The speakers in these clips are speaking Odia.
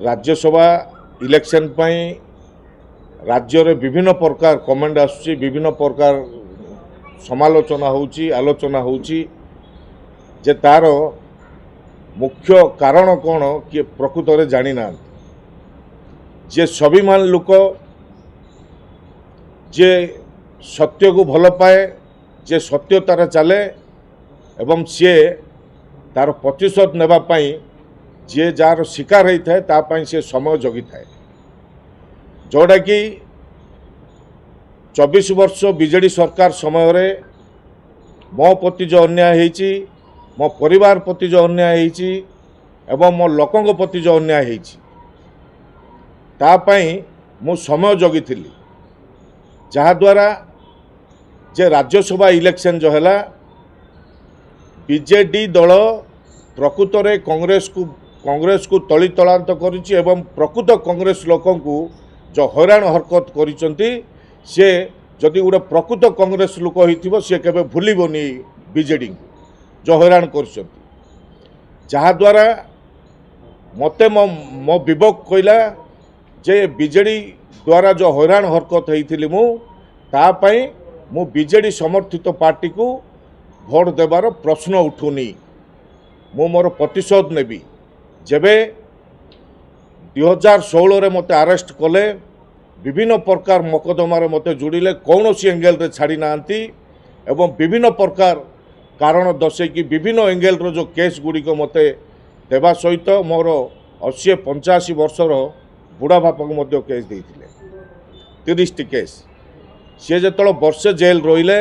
राज्यसभा इलेक्शन पाई राज्य रे विभिन्न प्रकार कमेंट आसुची विभिन्न प्रकार समालोचना होउची आलोचना होउची जे तार मुख्य कारण कौन किए प्रकृत में जानी ना जे स्वाभिमान लोक जे सत्य को भल पाए जे सत्य तार चले एवं सी तार प्रतिशोध नेबाई जे जार शिकार होता है तापाई से समय जगी थाए जोड़ा कि 24 वर्ष बीजेडी सरकार समय रे मो प्रति जो अन्याय होइची मो परिवार प्रति जो अन्याय होइची एवं मो लोकों प्रति जो अन्याय होइची तापाई मु समय जगी थी जहा द्वारा जे राज्यसभा इलेक्शन जो है बीजेडी दल प्रकृत रे कांग्रेस को तली तलांत करिछि एवं प्रकृत कांग्रेस लोकों को जो हैरान हरकत करिसंती से जदि गोटे प्रकृत कांग्रेस लोक होइथिबो से केबे भूलिबोनी बीजेडी को जो हैरान करिसंती जहा द्वारा मते मो विवेक कहला जे बीजेडी द्वारा जो हैरान हरकत होइथिली मु ता पई मु बीजेडी समर्थित पार्टी को भोट देवार प्रश्न उठुनी मु मोर प्रतिशोध नेबी जेबे 2016 रे मते अरेस्ट कले विभिन्न प्रकार मकदमार मते जोड़िले कौन सी एंगेल रे छाड़ी नांती एवं विभिन्न प्रकार कारण दर्शे कि विभिन्न एंगेल रो जो केस गुड़ी को मते देवा सहित मोर 80-85 वर्षर बुढ़ा बापा को मध्य केस देइथिले 30 टी केस सी जो वर्षे जेल रहिले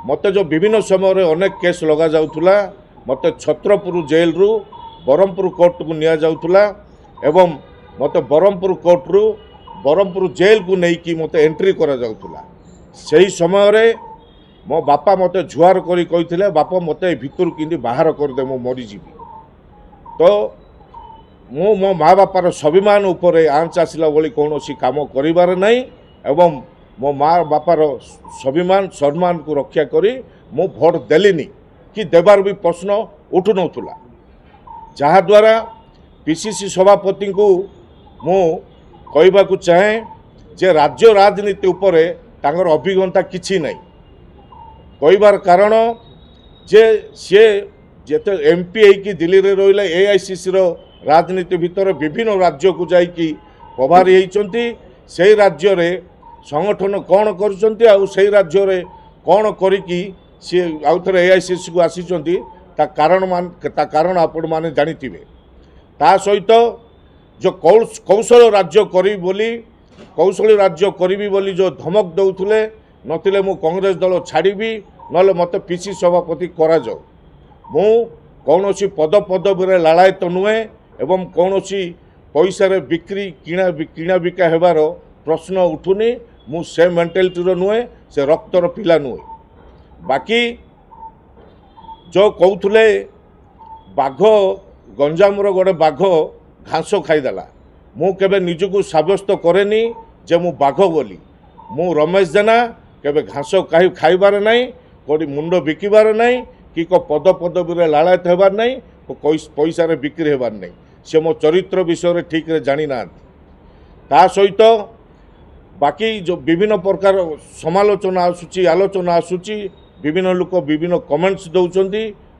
मते जो विभिन्न समय रे अनेक केस लगा जाउथुला मते छत्रपुर जेल रु बरमपुर कोर्ट को निया जाउथुला एवं मते बरमपुर कोर्ट रु बरमपुर जेल को नहीं कि मते एंट्री करा जाउथुला सही समय रे मो बापा मते जुआर करी कहिथिले बापा मते भितर किंदी बाहर कर दे मो मरी जीवी तो मो मो माँ बापार स्वाभिमान उपरे आंच आसला बोली कौनसी काम करिबार नहीं एवं मो माँ बापार स्वाभिमान सम्मान को रक्षा करी मो भोट देलिनी कि देवार भी प्रश्न उठु नथुला जहा द्वारा पीसीसी सभापति को मु कहबा को चाहे जे राज्य राजनीति उपरे तांगर अभिज्ञता किछि नहीं कहबार कारण जे सी जेते एमपी कि दिल्ली रे रहिले एआईसीसी रो राजनीति भितर विभिन्न राज्य को जाइकी प्रभारी होइचंती से राज्य रे संगठन कौन करुचंती आ से राज्य रे कौन करिकी सी आउ थे एआईसीसी को आसीचंती ता कारण आपण माने जानिथिबे ता सहित जो कौशल राज्य करी बोली कौशल राज्य करी बोली जो धमक दउथुले नथिले मु कांग्रेस दल छाड़ीबी नले मते पीसी सभापति करा जाऊ मु कौनसी पद पदवी रे लालायत नुहे एवं कौनसी पैसा रे बिक्री किणा बिका हेबार प्रश्न उठुनी मु से मेंटालिटी रो नुहे से रक्तर पिला नुहे बाकी जो कहते बाघ गंजाम गोटे बाघ घास खाईदेला मु केबे निजको सब्यस्त करेनी जे मु बाघ बोली मु रमेश जेना केबे घास खाइबार नहीं कोडी मुंड बिकिबार नहीं कि को पद पदवी रे लालायत हेबार नहीं को पैसा रे बिक्री हेबार नहीं से मो चरित्र विषय रे ठीक रे जानी ना ता सहित बाकी जो विभिन्न प्रकार समालोचना आसूची आलोचना आसूची विभिन्न लोक विभिन्न कमेंट्स दौरान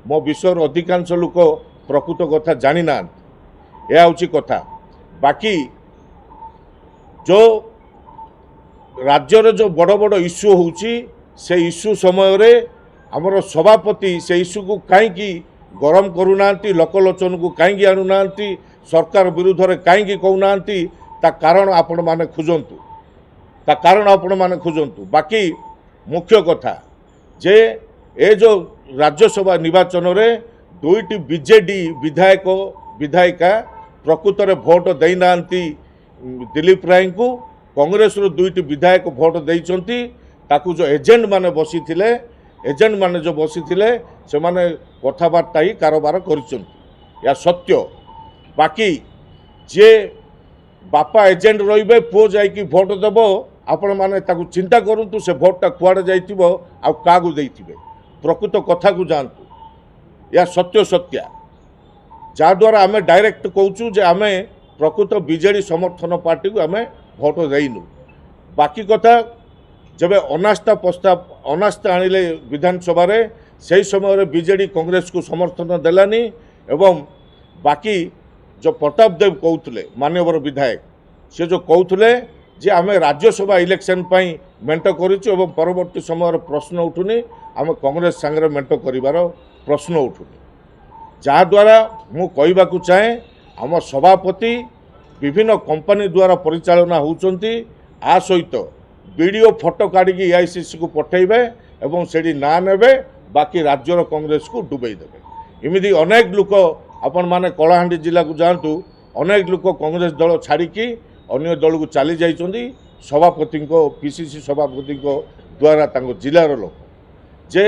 मो विषय अधिकांश लोक प्रकृत कथा जानी ना यह हूँ कथा बाकी जो राज्य रे जो बड़ बड़ इश्यू होउची से इश्यू समय रे हमर सभापति से इश्यू को कहीं गरम करूना लोकलोचन को कहीं आणुना सरकार विरुद्ध रे कहीं कहूना ता कारण आपण माने खोजंतु ता कारण आपण माने खोजंतु बाकी मुख्य कथा जे ए जो राज्यसभा निर्वाचन रे दुईटी बीजेडी विधायक विधायिका प्रकृत रे भोट देई नांती दिलीप राय को कांग्रेस रो दुईटी विधायक भोट देइचंती ताकू जो एजेंट माने बसी थिले एजेंट माने जो बसी थिले से माने कथाबार्ता ही कारोबार करिसंती या सत्य बाकी जे बापा एजेंट रहिबे पुओ जाई कि भोट देबो आपण माने ताकू चिंता करंतु से भोटटा कुआडे जाइथिबो आ कागु देइथिबे प्रकृत कथा को जानतु या सत्य सत्या जहाँद्वारा आम डायरेक्ट कहूँ जे आम प्रकृत बीजेडी समर्थन पार्टी को आम भोट देनु। बाकी कथा जब अनास्था प्रस्ताव अनास्था आनिले विधानसभा रे से समय बीजेडी कांग्रेस को समर्थन देलानी एवं बाकी जो प्रताप देव कहते मान्यवर विधायक से जो कहते जे आम राज्यसभा इलेक्शन मेंट कर परवर्ती समय प्रश्न उठुनी आम कांग्रेस सांगे मेंट कर प्रश्न उठुनी जहाद्वारा मु कहवाक चाहे आम सभापति विभिन्न कंपनी द्वारा परिचालना होउचंती आ सहित वीडियो फोटो काढ़ी एआईसीसी को पठेबे एवं सेठी ना नेबे बाकी राज्यर कांग्रेस को डुबई देबे। इमिदी अनेक लोक आपण माने कलाहांडी जिला को जातु अनेक लोक कांग्रेस दल छाड़िकी अन्य दल को चली जाइछंती सभापति पीसीसी सभापति द्वारा तांको जिलार लोक जे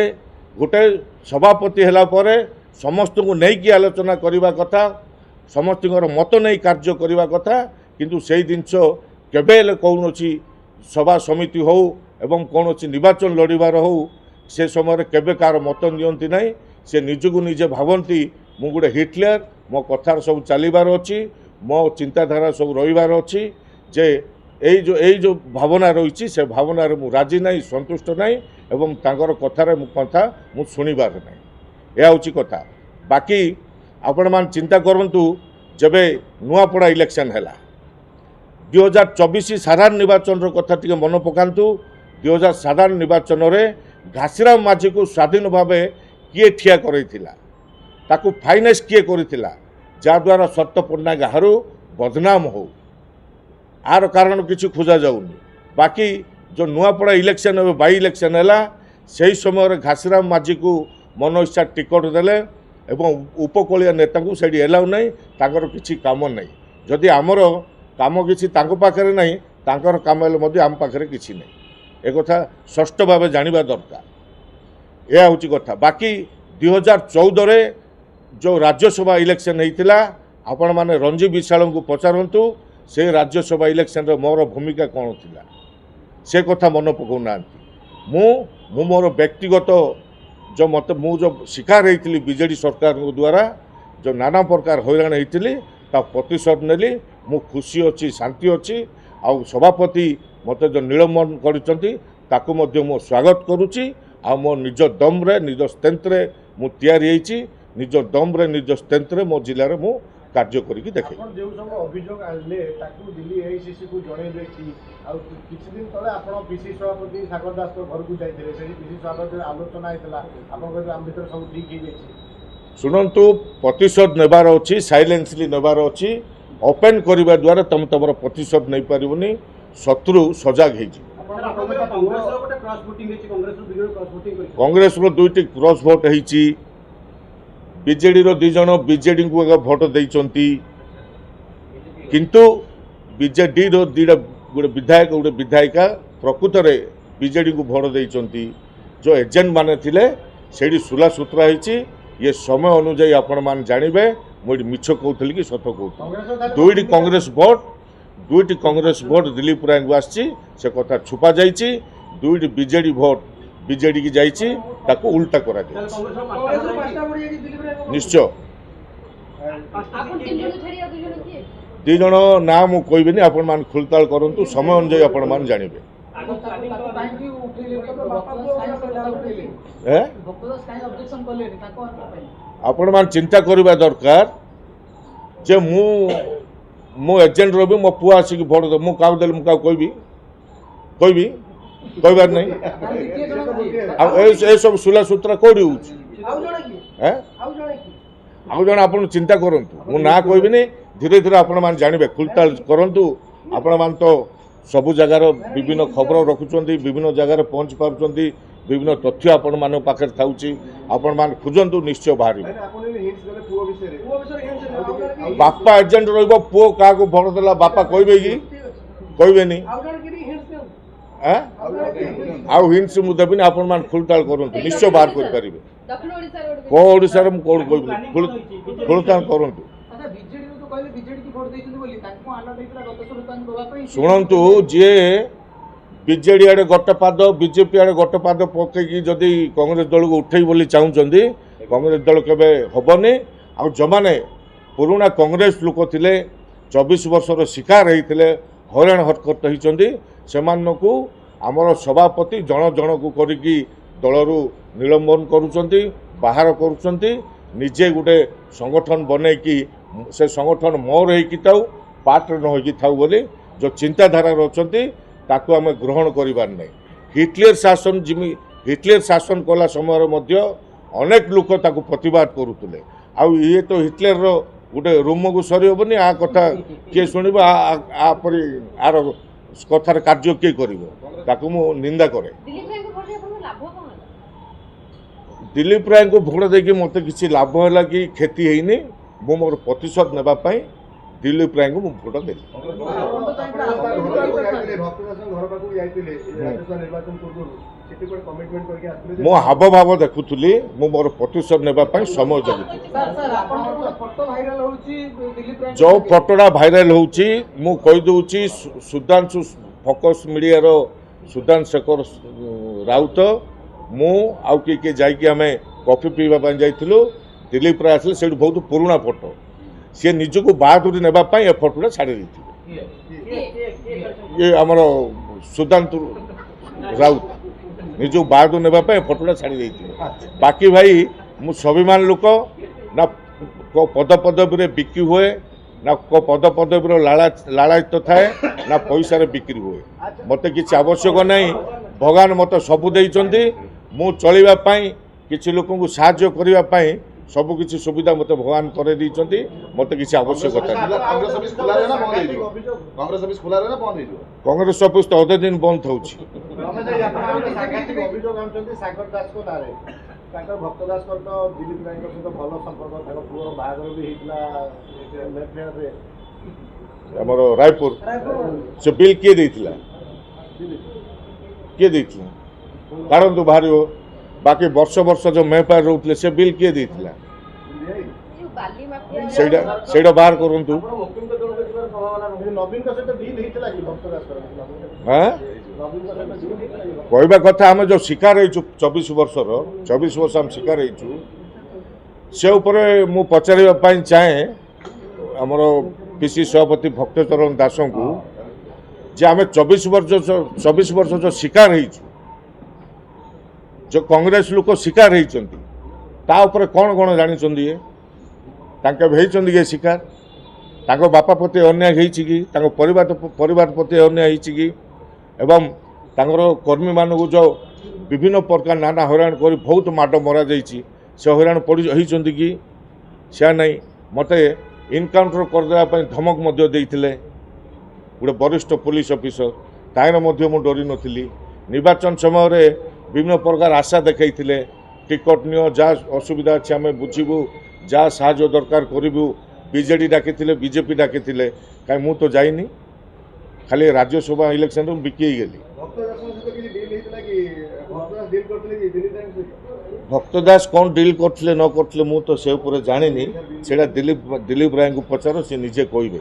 गोटे सभापति हैला परे समस्त को नहीं आलोचना करने कथा समस्त मत नहीं कार्य करने कथा किंतु से जिनस केबे कौन सभा समिति हो एवं कौन निर्वाचन लड़बार हो से समय केबे कार मत नियंती नहीं से निजको निजे भावती मु गोटे हिटलर मो कथार सब चलबार अच्छी मो चिंताधारा सब रहीबार अच्छी जे यही जो भावना रही से भावना मु राजी नहीं संतुष्ट नहीं एवं तांकर कथार कथा मु शुणिबार नहीं यह हूँ कथा। बाकी आपण मान चिंता करंतु जबे नुआपड़ा इलेक्शन है 2024 साधारण निर्वाचन कथा टी मन पकातु 2000 साधारण निर्वाचन में घासीराम माझी को स्वाधीन भाव किए ठिया ताकू फाइनेंस किए करिथिला जहाद्वारा सत्य पट्टनायक हरू बदनाम हो आर कारण किसी खोजा जाऊनी। बाकी जो नुआपड़ा इलेक्शन एवं बाई इलेक्शन है से समय घासीराम माझी को मन इच्छा टिकट देले एवं उपकूलिया नेता को से एलाउ नहीं तांकर किसी काम नहीं जदि आमर काम किसी पाखे नहीं तांकर काम आम पाखे किसी नहीं एक कथा स्पष्ट भाव जानिबा दरकार यह हूँ कथा। बाकी 2014 रे जो राज्यसभा इलेक्शन होता आपण माने रंजी विशाल को पचारतु से राज्यसभा इलेक्शन रे मोर भूमिका कौन थिला से कथा मन पकाउना मु मोर व्यक्तिगत जो मत मु जो शिकार होती बीजेडी सरकार द्वारा जो नाना प्रकार हैरान होती प्रतिशोध नेली मु खुशी अच्छी शांति अच्छी आउ सभापति मत जो निलंबन करताकू मो स्वागत करुच्ची आ मो निज दम्रे निज स्ट्रेंथ मु तैयारी होइछि निज दम्रे निज स्ट्रेंथ मो जिले में मु कार्य करिक देखे जो सब अभियोग आले ताकू दिल्ली एआईसीसी को जणैले कि आ किछि दिन तले आपण पीसी सभापति सागर दास को घर को जाइथिले से पीसी सभापति आलोचना आइतला आपण को आम भीतर सब ठीक ही गेछि सुनंतु प्रतिशोध नेबार अछि साइलेंसली नेबार अछि ओपन करिबा द्वारा तुम तमर प्रतिशोध नै परिबनी शत्रु सजाग हेछि। कांग्रेस रो दुईटी क्रॉस भोट हेछि बीजेडी रो दुई जन बीजेडी को भोट देइचंती किंतु बीजेडी रो दीटा गोटे विधायक गोटे विधायिका प्रकृत रे बीजेडी को भोट देइचंती जो एजेंट माने थिले सेडी सुला सूत्रा हेछि ये समय अनुसार आपण मान जानिबे मुझे मिछ कहूली कि सत कहूली दुईटी कांग्रेस भोट दिलीप राय को आसी से कथा छुपा जाइए दुईटी बीजेडी भोट बीजेडी की जाइए ताको उल्टा करा निश्चय दी जन ना मु कहबेनी आपण मान खुलताल करंतु समय अनुसार आपण मान जानिबे आपण मान चिंता करबा दरकार जे मो एजेंट रवि मो पुआ आसिक भोट दे मु काउ देल मु काउ कहबी कहबार नहीं आ सब सुला सूत्र कोडी होउछ आउ जण आपण चिंता करंतु मु ना कहबिनी धीरे धीरे आपण मान जानिबे खुलताल करंतु आपण मान तो सबु जगार विभिन्न खबर रखुचंती विभिन्न जगार पहुंच पारुचंती विभिन्न तथ्य आपण मान पाखे थाउची आपण मान खोजंतु निश्चय बाहरी बापा एजेंट रहिबो पुओ का को भोट देला बापा कहबे कि कहबेनी आउ हिंस मु देबिनी आपण मान खुलताल करंतु निश्चय बाहर कर परिबे को ओडिसा रे मु कोड कहबी खुलताल करंतु शुणु जी बीजेडी आड़े गटपाद बीजेपी आड़े गटपाद पकईकि जदि कांग्रेस दल को उठे बोली चाहते कांग्रेस दल केबे हबनी आ जो माने पुराना कांग्रेस लोक थिले 24 ବର୍ଷର ଶିକାର ହେଇଥିଲେ ହଇରାଣ ହରକତ ହେଇଛନ୍ତି ସେମାନଙ୍କୁ ଆମର ସଭାପତି ଜଣ ଜଣକୁ କରିକି ଦଳରୁ ନିଲମ୍ବନ କରୁଛନ୍ତି ବାହାର କରୁଛନ୍ତି ନିଜେ ଗୋଟେ ସଂଗଠନ ବନେଇକି ସେ ସଂଗଠନ ମୋର ହେଇକି ଥାଉ ପାର୍ଟରେ ନ ହେଇକି ଥାଉ ବୋଲି ଯେଉଁ ଚିନ୍ତାଧାରାରେ ଅଛନ୍ତି ତାକୁ ଆମେ ଗ୍ରହଣ କରିବାର ନାହିଁ। ହିଟଲର ଶାସନ କଲା ସମୟରେ ମଧ୍ୟ ଅନେକ ଲୋକ ତାକୁ ପ୍ରତିବାଦ କରୁଥିଲେ ଆଉ ଇଏ ତ ହିଟଲରର ଗୋଟେ ରୁମକୁ ସରିହେବନି ଆ କଥା କିଏ ଶୁଣିବ ଆପରେ ଆର କଥାର କାର୍ଯ୍ୟ କିଏ କରିବ ତାକୁ ମୁଁ ନିନ୍ଦା କରେ। ଦିଲ୍ଲୀପ ରାୟଙ୍କୁ ଭୋଟ ଦେଇକି ମୋତେ କିଛି ଲାଭ ହେଲା କି କ୍ଷତି ହେଇନି ମୁଁ ମୋର ପ୍ରତିଶୋଧ ନେବା ପାଇଁ ଦିଲ୍ଲୀପ ରାୟଙ୍କୁ ମୁଁ ଭୋଟ ଦେଲି। ମୁଁ ହାବଭାବ ଦେଖୁଥିଲି ମୁଁ ମୋର ପ୍ରତିଶୋଧ ନେବା ପାଇଁ ସମୟ ଜଗୁଥିଲି। ଯେଉଁ ଫଟୋଟା ଭାଇରାଲ ହେଉଛି ମୁଁ କହିଦେଉଛି ସୁଧାଂଶୁ ଫୋକସ୍ ମିଡ଼ିଆର ସୁଧାଂଶୁ ଶେଖର ରାଉତ ମୁଁ ଆଉ କିଏ ଯାଇକି ଆମେ କଫି ପିଇବା ପାଇଁ ଯାଇଥିଲୁ ଦିଲ୍ଲୀପ ରାୟ ଆସିଲେ ସେଇଠୁ ବହୁତ ପୁରୁଣା ଫଟୋ ସିଏ ନିଜକୁ ବାହାଦୁରୀ ନେବା ପାଇଁ ଏ ଫଟୋଟା ଛାଡ଼ି ଦେଇଥିଲେ। ଇଏ ଆମର ସୁଧାଂଶୁ ରାଉତ ନିଜକୁ ବାହାଦୁରୀ ନେବା ପାଇଁ ଏ ଫଟୋଟା ଛାଡ଼ି ଦେଇଥିଲେ। ବାକି ଭାଇ ମୁଁ ସ୍ୱାଭିମାନ ଲୋକ ନା ପଦପଦବୀରେ ବିକ୍ରି ହୁଏ ନା ପଦପଦବୀର ଲାଳାୟିତ ଥାଏ ନା ପଇସାରେ ବିକ୍ରି ହୁଏ। ମୋତେ କିଛି ଆବଶ୍ୟକ ନାହିଁ ଭଗବାନ ମୋତେ ସବୁ ଦେଇଛନ୍ତି ମୁଁ ଚଳିବା ପାଇଁ କିଛି ଲୋକଙ୍କୁ ସାହାଯ୍ୟ କରିବା ପାଇଁ ସବୁକିଛି ସୁବିଧା ମୋତେ ଭଗବାନ କରାଇ ଦେଇଛନ୍ତି ମୋତେ କିଛି ଆବଶ୍ୟକତା ନାହିଁ। କଂଗ୍ରେସ ଅଫିସ ତ ଅଧେ ଦିନ ବନ୍ଦ ଥାଉଛି। ତାଙ୍କର ଭକ୍ତ ଦାସଙ୍କର ତ ଦିଲ୍ଲୀପ ରାୟଙ୍କ ସହିତ ଭଲ ସମ୍ପର୍କ ତାଙ୍କ ପୁଅର ବାହାଘର ବି ହେଇଥିଲା ଆମର ରାୟପୁର ସେ ବିଲ୍ କିଏ ଦେଇଥିଲା କାଢ଼ନ୍ତୁ ବାହାରିବ। ବାକି ବର୍ଷ ଯେଉଁ ମେପାର ରହୁଥିଲେ ସେ ବିଲ୍ କିଏ ଦେଇଥିଲା ସେଇଟା ବାହାର କରନ୍ତୁ। କହିବା କଥା ଆମେ ଯେଉଁ ଶିକାର ହେଇଛୁ 24 ବର୍ଷ ଆମେ ଶିକାର ହେଇଛୁ ସେ ଉପରେ ମୁଁ ପଚାରିବା ପାଇଁ ଚାହେଁ ଆମର ପିସି ସଭାପତି ଭକ୍ତଚରଣ ଦାସଙ୍କୁ ଯେ ଆମେ 24 ବର୍ଷ ଯେଉଁ ଶିକାର ହେଇଛୁ ଯେଉଁ କଂଗ୍ରେସ ଲୋକ ଶିକାର ହେଇଛନ୍ତି ତା ଉପରେ କ'ଣ ଜାଣିଛନ୍ତି ଇଏ ତାଙ୍କେ ହେଇଛନ୍ତି କି ଶିକାର ତାଙ୍କ ବାପା ପ୍ରତି ଅନ୍ୟାୟ ହେଇଛି କି ତାଙ୍କ ପରିବାର ପ୍ରତି ଅନ୍ୟାୟ ହେଇଛି କି ଏବଂ ତାଙ୍କର କର୍ମୀମାନଙ୍କୁ ଯେଉଁ ବିଭିନ୍ନ ପ୍ରକାର ନାନା ହଇରାଣ କରି ବହୁତ ମାଡ଼ ମରାଯାଇଛି ସେ ହଇରାଣ ହେଇଛନ୍ତି କି ସେ ନାହିଁ। ମୋତେ ଇନକାଉଣ୍ଟର କରିଦେବା ପାଇଁ ଧମକ ମଧ୍ୟ ଦେଇଥିଲେ ଗୋଟେ ବରିଷ୍ଠ ପୋଲିସ ଅଫିସର ତାହିଁରେ ମଧ୍ୟ ମୁଁ ଡରି ନଥିଲି। ନିର୍ବାଚନ ସମୟରେ ବିଭିନ୍ନ ପ୍ରକାର ଆଶା ଦେଖାଇଥିଲେ ଟିକଟ ନିଅ ଯାହା ଅସୁବିଧା ଅଛି ଆମେ ବୁଝିବୁ ଯାହା ସାହାଯ୍ୟ ଦରକାର କରିବୁ ବିଜେଡ଼ି ଡାକିଥିଲେ ବିଜେପି ଡାକିଥିଲେ କାହିଁ ମୁଁ ତ ଯାଇନି ଖାଲି ରାଜ୍ୟସଭା ଇଲେକ୍ସନରେ ମୁଁ ବିକି ହେଇଗଲି। ଭକ୍ତ ଦାସ କ'ଣ ଡିଲ୍ କରିଥିଲେ ନ କରିଥିଲେ ମୁଁ ତ ସେ ଉପରେ ଜାଣିନି ସେଇଟା ଦିଲ୍ଲୀପ ରାୟଙ୍କୁ ପଚାର ସେ ନିଜେ କହିବେ।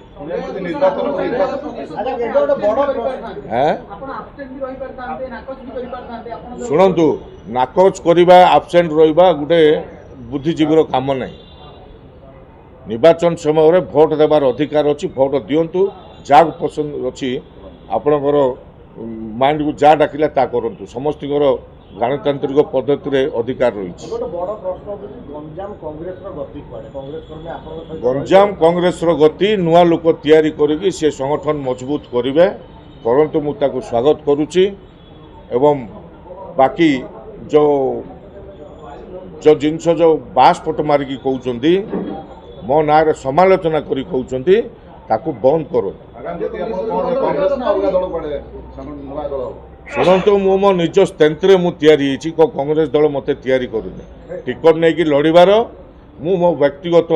ଶୁଣନ୍ତୁ ନାକଚ କରିବା ଆବସେଣ୍ଟ ରହିବା ଗୋଟେ ବୁଦ୍ଧିଜୀବୀର କାମ ନାହିଁ। ନିର୍ବାଚନ ସମୟରେ ଭୋଟ ଦେବାର ଅଧିକାର ଅଛି ଭୋଟ ଦିଅନ୍ତୁ ଯାହାକୁ ପସନ୍ଦ ଅଛି ଆପଣଙ୍କର ମାଇଣ୍ଡକୁ ଯାହା ଡାକିଲା ତା କରନ୍ତୁ ସମସ୍ତଙ୍କର ଗଣତାନ୍ତ୍ରିକ ପଦ୍ଧତିରେ ଅଧିକାର ରହିଛି। ଗଞ୍ଜାମ କଂଗ୍ରେସର ଗତି ନୂଆ ଲୋକ ତିଆରି କରିକି ସେ ସଂଗଠନ ମଜବୁତ କରିବେ କରନ୍ତୁ ମୁଁ ତାକୁ ସ୍ୱାଗତ କରୁଛି ଏବଂ ବାକି ଯେଉଁ ଜିନିଷ ଯେଉଁ ବାସ୍ପଟ ମାରିକି କହୁଛନ୍ତି ମୋ ନାଁରେ ସମାଲୋଚନା କରି କହୁଛନ୍ତି ତାକୁ ବନ୍ଦ କରନ୍ତୁ। ଶୁଣନ୍ତୁ ମୁଁ ମୋ ନିଜ ସ୍ଥେନ୍ତିରେ ମୁଁ ତିଆରି ହେଇଛି କଂଗ୍ରେସ ଦଳ ମୋତେ ତିଆରି କରୁନି ଟିକଟ ନେଇକି ଲଢ଼ିବାର ମୁଁ ମୋ ବ୍ୟକ୍ତିଗତ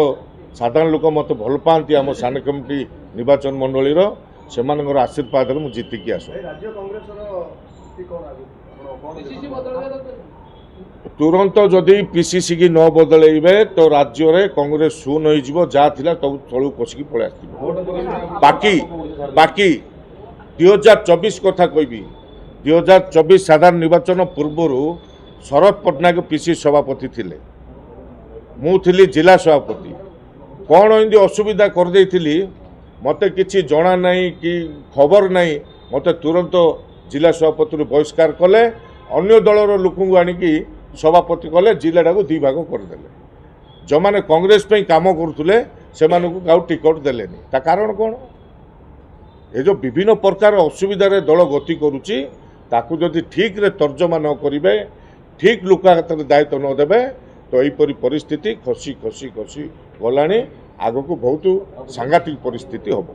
ସାଧାରଣ ଲୋକ ମୋତେ ଭଲ ପାଆନ୍ତି ଆମ ସାନ କମିଟି ନିର୍ବାଚନ ମଣ୍ଡଳୀର ସେମାନଙ୍କର ଆଶୀର୍ବାଦରେ ମୁଁ ଜିତିକି ଆସୁ। ତୁରନ୍ତ ଯଦି ପିସିସି କି ନ ବଦଳେଇବେ ତ ରାଜ୍ୟରେ କଂଗ୍ରେସ ଶୂନ ହୋଇଯିବ ଯାହା ଥିଲା ତାକୁ ତଳକୁ ପଶିକି ପଳେଇ ଆସିଥିବ। ବାକି 2024 କଥା କହିବି 2024 ସାଧାରଣ ନିର୍ବାଚନ ପୂର୍ବରୁ ଶରଦ ପଟ୍ଟନାୟକ ପିସି ସଭାପତି ଥିଲେ ମୁଁ ଥିଲି ଜିଲ୍ଲା ସଭାପତି କ'ଣ ଏମିତି ଅସୁବିଧା କରିଦେଇଥିଲି ମୋତେ କିଛି ଜଣା ନାହିଁ କି ଖବର ନାହିଁ ମୋତେ ତୁରନ୍ତ ଜିଲ୍ଲା ସଭାପତିରୁ ବହିଷ୍କାର କଲେ ଅନ୍ୟ ଦଳର ଲୋକଙ୍କୁ ଆଣିକି ସଭାପତି କଲେ ଜିଲ୍ଲାଟାକୁ ଦୁଇ ଭାଗ କରିଦେଲେ ଯେଉଁମାନେ କଂଗ୍ରେସ ପାଇଁ କାମ କରୁଥିଲେ ସେମାନଙ୍କୁ ଆଉ ଟିକଟ ଦେଲେନି ତା କାରଣ କ'ଣ ଏ ଯେଉଁ ବିଭିନ୍ନ ପ୍ରକାର ଅସୁବିଧାରେ ଦଳ ଗତି କରୁଛି ତାକୁ ଯଦି ଠିକ୍ରେ ତର୍ଜମା ନ କରିବେ ଠିକ୍ ଲୋକ ହାତରେ ଦାୟିତ୍ୱ ନ ଦେବେ ତ ଏହିପରି ପରିସ୍ଥିତି ଖସି ଖସି ଖସି ଗଲାଣି ଆଗକୁ ବହୁତ ସାଂଘାତିକ ପରିସ୍ଥିତି ହେବ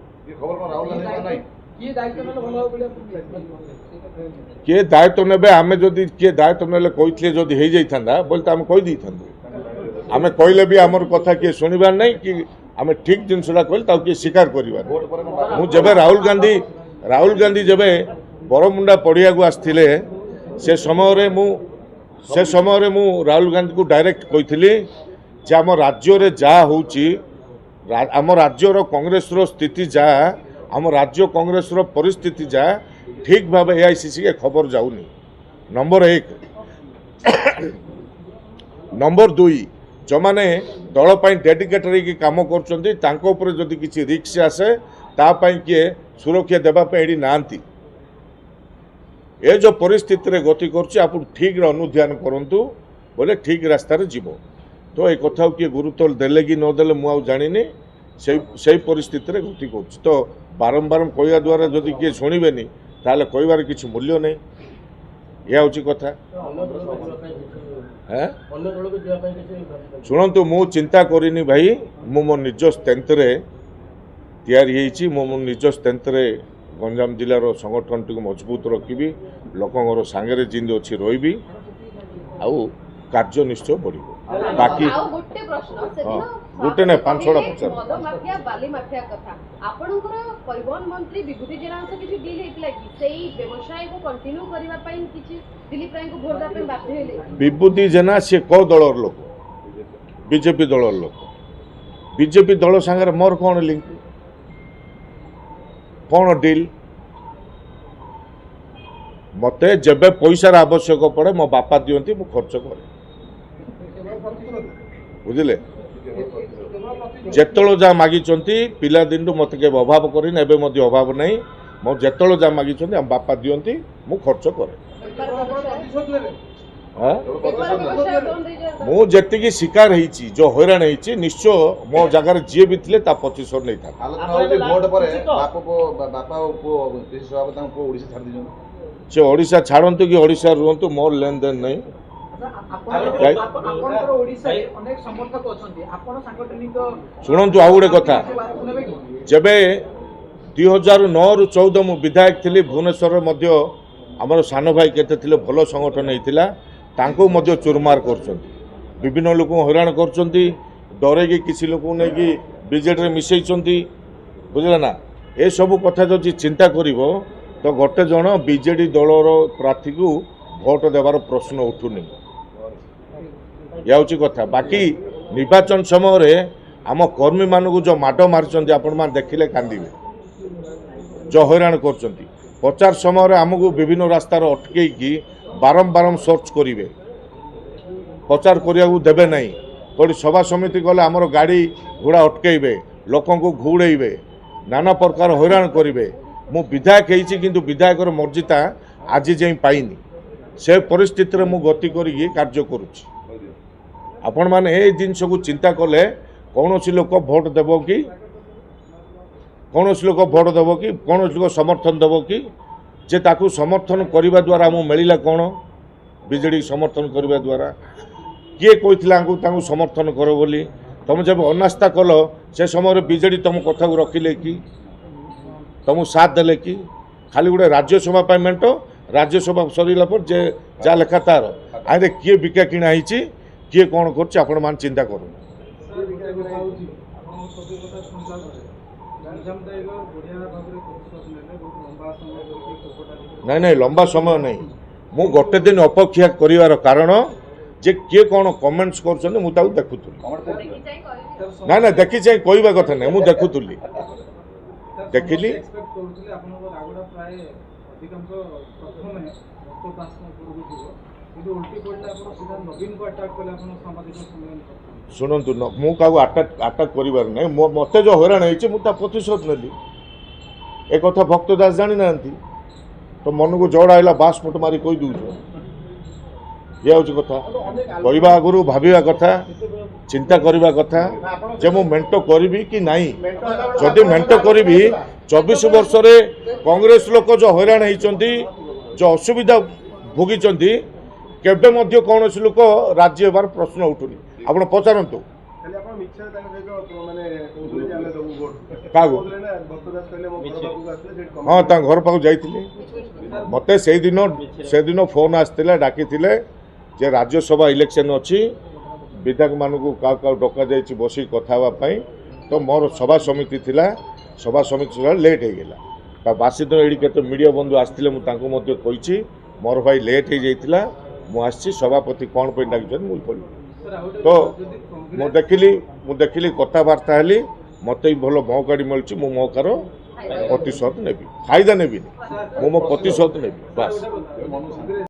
କିଏ ଦାୟିତ୍ୱ ନେବେ ଆମେ ଯଦି କିଏ ଦାୟିତ୍ୱ ନେଲେ କହିଥିଲେ ଯଦି ହେଇଯାଇଥାନ୍ତା ବୋଲେ ତ ଆମେ କହିଦେଇଥାନ୍ତୁ ଆମେ କହିଲେ ବି ଆମର କଥା କିଏ ଶୁଣିବାର ନାହିଁ କି ଆମେ ଠିକ୍ ଜିନିଷଟା କହିଲେ ତାକୁ କିଏ ସ୍ୱୀକାର କରିବାର ମୁଁ ଯେବେ ରାହୁଲ ଗାନ୍ଧୀ ଯେବେ ବରମୁଣ୍ଡା ପଡ଼ିଆକୁ ଆସିଥିଲେ ସେ ସମୟରେ ମୁଁ ରାହୁଲ ଗାନ୍ଧୀକୁ ଡାଇରେକ୍ଟ କହିଥିଲି ଯେ ଆମ ରାଜ୍ୟରେ ଯାହା ହେଉଛି ଆମ ରାଜ୍ୟର କଂଗ୍ରେସର ସ୍ଥିତି ଯାହା ଆମ ରାଜ୍ୟ କଂଗ୍ରେସର ପରିସ୍ଥିତି ଯାହା ଠିକ୍ ଭାବେ ଏଆଇସିସିକେ ଖବର ଯାଉନି ନମ୍ବର 1 ନମ୍ବର 2 ଯେଉଁମାନେ ଦଳ ପାଇଁ ଡେଡିକେଟେଡ୍ ହେଇକି କାମ କରୁଛନ୍ତି ତାଙ୍କ ଉପରେ ଯଦି କିଛି ରିକ୍ସ ଆସେ ତା ପାଇଁ କିଏ ସୁରକ୍ଷା ଦେବା ପାଇଁ ଏଠି ନାହାନ୍ତି ଏ ଯେଉଁ ପରିସ୍ଥିତିରେ ଗତି କରୁଛି ଆପଣ ଠିକ୍ରେ ଅନୁଧ୍ୟାନ କରନ୍ତୁ ବୋଲେ ଠିକ୍ ରାସ୍ତାରେ ଯିବ ତ ଏ କଥାକୁ କିଏ ଗୁରୁତ୍ୱ ଦେଲେ କି ନ ଦେଲେ ମୁଁ ଆଉ ଜାଣିନି ସେଇ ପରିସ୍ଥିତିରେ ଗତି କରୁଛି ତ ବାରମ୍ବାର କହିବା ଦ୍ୱାରା ଯଦି କିଏ ଶୁଣିବେନି ତାହେଲେ କହିବାର କିଛି ମୂଲ୍ୟ ନାହିଁ ଏହା ହେଉଛି କଥା ଶୁଣନ୍ତୁ ମୁଁ ଚିନ୍ତା କରିନି ଭାଇ ମୁଁ ମୋ ନିଜ ସ୍ଟ୍ରେନ୍ଥରେ ତିଆରି ହେଇଛି ମୁଁ ମୋ ନିଜ ସ୍ଟ୍ରେନ୍ଥରେ ଗଞ୍ଜାମ ଜିଲ୍ଲାର ସଂଗଠନଟିକୁ ମଜବୁତ ରଖିବି ଲୋକଙ୍କର ସାଙ୍ଗରେ ଯେମିତି ଅଛି ରହିବି ଆଉ କାର୍ଯ୍ୟ ନିଶ୍ଚୟ ବଢ଼ିବ ବାକି ଗୋଟେ ନାହିଁ 5-6ଟା ପଚାର ବାଲି ମାଫିଆ କଥା ଆପଣଙ୍କର ପରିବହନ ମନ୍ତ୍ରୀ ବିଭୂତି ଜେନାଙ୍କ କିଛି ଡିଲ୍ ହେଇଥିଲା କି ସେଇ ବ୍ୟବସାୟକୁ କଣ୍ଟିନ୍ୟୁ କରିବା ପାଇଁ କିଛି ଦିଲ୍ଲୀପ ରାୟଙ୍କୁ ଭୋଟ ଦେବା ପାଇଁ ବାଧ୍ୟ ହେଲେ ବିଭୂତି ଜେନା ସେ କୋଉ ଦଳର ଲୋକ ବିଜେପି ଦଳର ଲୋକ ବିଜେପି ଦଳ ସାଙ୍ଗରେ ମୋର କ'ଣ ଲିଙ୍କ କ'ଣ ଡିଲ୍ ମୋତେ ଯେବେ ପଇସାର ଆବଶ୍ୟକ ପଡ଼େ ମୋ ବାପା ଦିଅନ୍ତି ମୁଁ ଖର୍ଚ୍ଚ କରେ ବୁଝିଲେ ଯେତେବେଳେ ଯାହା ମାଗିଛନ୍ତି ପିଲାଦିନରୁ ମୋତେ କେବେ ଅଭାବ କରିନି ଏବେ ମଧ୍ୟ ଅଭାବ ନାହିଁ ମୁଁ ଯେତେବେଳେ ଯାହା ମାଗିଛନ୍ତି ଆମ ବାପା ଦିଅନ୍ତି ମୁଁ ଖର୍ଚ୍ଚ କରେ ମୁଁ ଯେତିକି ଶିକାର ହେଇଛି ଯେଉଁ ହଇରାଣ ହେଇଛି ନିଶ୍ଚୟ ମୋ ଜାଗାରେ ଯିଏ ବି ଥିଲେ ତା ପ୍ରତିଶୋଧ ନେଇଥାନ୍ତି ସେ ଓଡ଼ିଶା ଛାଡ଼ନ୍ତୁ କି ଓଡ଼ିଶାରେ ରୁହନ୍ତୁ ମୋର ଲେନଦେନ ନାହିଁ ଶୁଣନ୍ତୁ ଆଉ ଗୋଟେ କଥା ଯେବେ 2009ରୁ 14 ମୁଁ ବିଧାୟକ ଥିଲି ଭୁବନେଶ୍ୱରରେ ମଧ୍ୟ ଆମର ସାନ ଭାଇ କେତେ ଥିଲେ ଭଲ ସଂଗଠନ ହେଇଥିଲା ତାଙ୍କୁ ମଧ୍ୟ ଚୁରମାର କରୁଛନ୍ତି ବିଭିନ୍ନ ଲୋକଙ୍କୁ ହଇରାଣ କରୁଛନ୍ତି ଡରେଇକି କିଛି ଲୋକଙ୍କୁ ନେଇକି ବିଜେଡ଼ିରେ ମିଶେଇଛନ୍ତି ବୁଝିଲେ ନା ଏସବୁ କଥା ଯଦି ଚିନ୍ତା କରିବ ତ ଗୋଟେ ଜଣ ବିଜେଡ଼ି ଦଳର ପ୍ରାର୍ଥୀକୁ ଭୋଟ ଦେବାର ପ୍ରଶ୍ନ ଉଠୁନି ଏହା ହେଉଛି କଥା ବାକି ନିର୍ବାଚନ ସମୟରେ ଆମ କର୍ମୀମାନଙ୍କୁ ଯେଉଁ ମାଡ଼ ମାରିଛନ୍ତି ଆପଣମାନେ ଦେଖିଲେ କାନ୍ଦିବେ ଯେଉଁ ହଇରାଣ କରୁଛନ୍ତି ପ୍ରଚାର ସମୟରେ ଆମକୁ ବିଭିନ୍ନ ରାସ୍ତାରେ ଅଟକେଇକି ବାରମ୍ବାର ସର୍ଚ୍ଚ କରିବେ ପ୍ରଚାର କରିବାକୁ ଦେବେ ନାହିଁ କେଉଁଠି ସଭା ସମିତି ଗଲେ ଆମର ଗାଡ଼ି ଘୋଡ଼ା ଅଟକେଇବେ ଲୋକଙ୍କୁ ଘଉଡ଼େଇବେ ନାନା ପ୍ରକାର ହଇରାଣ କରିବେ ମୁଁ ବିଧାୟକ ହେଇଛି କିନ୍ତୁ ବିଧାୟକର ମର୍ଜିତା ଆଜି ଯାଇ ପାଇନି ସେ ପରିସ୍ଥିତିରେ ମୁଁ ଗତି କରିକି କାର୍ଯ୍ୟ କରୁଛି ଆପଣମାନେ ଏ ଜିନିଷକୁ ଚିନ୍ତା କଲେ କୌଣସି ଲୋକ ଭୋଟ ଦେବ କି କୌଣସି ଲୋକ ସମର୍ଥନ ଦେବ କି ଯେ ତାକୁ ସମର୍ଥନ କରିବା ଦ୍ୱାରା ଆମକୁ ମିଳିଲା କ'ଣ ବିଜେଡ଼ି ସମର୍ଥନ କରିବା ଦ୍ୱାରା କିଏ କହିଥିଲା ତାଙ୍କୁ ସମର୍ଥନ କର ବୋଲି ତୁମେ ଯେବେ ଅନାସ୍ଥା କଲ ସେ ସମୟରେ ବିଜେଡ଼ି ତୁମ କଥାକୁ ରଖିଲେ କି ତୁମକୁ ସାଥ ଦେଲେ କି ଖାଲି ଗୋଟେ ରାଜ୍ୟସଭା ପାଇଁ ମେଣ୍ଟ ରାଜ୍ୟସଭା ସରିଲା ପରେ ଯେ ଯାହା ଲେଖା ତାର ଆରେ କିଏ ବିକା କିଣା ହେଇଛି କିଏ କ'ଣ କରୁଛି ଆପଣମାନେ ଚିନ୍ତା କରନ୍ତୁ ନାଇଁ ଲମ୍ବା ସମୟ ନାହିଁ ମୁଁ ଗୋଟେ ଦିନ ଅପେକ୍ଷା କରିବାର କାରଣ ଯେ କିଏ କ'ଣ କମେଣ୍ଟସ୍ କରୁଛନ୍ତି ମୁଁ ତାକୁ ଦେଖୁଥିଲି ନାଇଁ ଦେଖି ଚାହିଁ କହିବା କଥା ନାହିଁ ମୁଁ ଦେଖୁଥିଲି ଦେଖିଲି ଶୁଣନ୍ତୁ ମୁଁ କାହାକୁ ଆଟାକ୍ କରିବାର ନାହିଁ ମୋତେ ଯେଉଁ ହଇରାଣ ହେଇଛି ମୁଁ ତା ପ୍ରତିଶୋଧ ନେଲି ଏ କଥା ଭକ୍ତ ଦାସ ଜାଣିନାହାନ୍ତି ତ ମନକୁ ଜଡ଼ ଆଇଲା ବାସ୍ ଫୁଟ ମାରି କହିଦେଉଛ ଇଏ ହେଉଛି କଥା କହିବା ଆଗରୁ ଭାବିବା କଥା ଚିନ୍ତା କରିବା କଥା ଯେ ମୁଁ ମେଣ୍ଟ କରିବି କି ନାହିଁ ଯଦି ମେଣ୍ଟ କରିବି 24 ବର୍ଷରେ କଂଗ୍ରେସ ଲୋକ ଯେଉଁ ହଇରାଣ ହେଇଛନ୍ତି ଯେଉଁ ଅସୁବିଧା ଭୋଗିଛନ୍ତି କେବେ ମଧ୍ୟ କୌଣସି ଲୋକ ରାଜି ହେବାର ପ୍ରଶ୍ନ ଉଠୁନି ଆପଣ ପଚାରନ୍ତୁ କାହାକୁ ହଁ ତାଙ୍କ ଘର ପାଖକୁ ଯାଇଥିଲି ମୋତେ ସେଦିନ ଫୋନ୍ ଆସିଥିଲା ଡାକିଥିଲେ ଯେ ରାଜ୍ୟସଭା ଇଲେକ୍ସନ୍ ଅଛି ବିଧାୟକମାନଙ୍କୁ କାହାକୁ ଡକାଯାଇଛି ବସିକି କଥା ହେବା ପାଇଁ ତ ମୋର ସଭା ସମିତି ଥିଲା ଲେଟ୍ ହେଇଗଲା ତା ବାସି ଦିନ ଏଇଠି କେତେ ମିଡ଼ିଆ ବନ୍ଧୁ ଆସିଥିଲେ ମୁଁ ତାଙ୍କୁ ମଧ୍ୟ କହିଛି ମୋର ଭାଇ ଲେଟ୍ ହେଇଯାଇଥିଲା ମୁଁ ଆସିଛି ସଭାପତି କ'ଣ ପାଇଁ ଡାକିଛନ୍ତି ମୁଁ କହିବି ତ ମୁଁ ଦେଖିଲି କଥାବାର୍ତ୍ତା ହେଲି ମୋତେ ବି ଭଲ ମୌକାଟି ମିଳୁଛି ମୁଁ ମୌକାର ପ୍ରତିଶୋଧ ନେବି ଫାଇଦା ନେବିନି ମୁଁ ମୋ ପ୍ରତିଶୋଧ ନେବି ବାସ୍